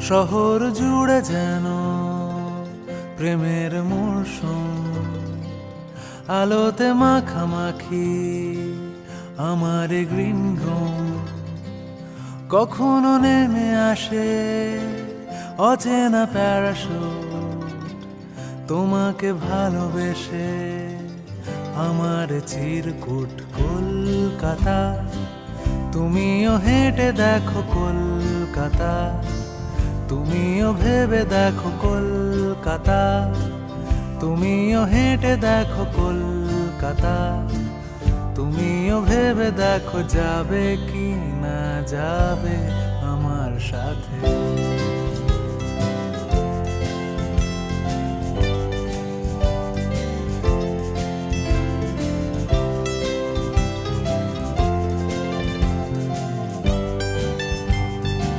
শহর জুড়ে যেন প্রেমের মরশুম, আলোতে মাখামাখি আমার গ্রিন রুম। কখনো নেমে আসে অচেনা প্যারাশুট, তোমাকে ভালোবেসে আমার চিরকুট। কলকাতা, তুমিও হেঁটে দেখো কলকাতা, তুমিও ভেবে দেখো কলকাতা, তুমিও হেঁটে দেখো কলকাতা, তুমিও ভেবে দেখো যাবে কি না যাবে আমার সাথে।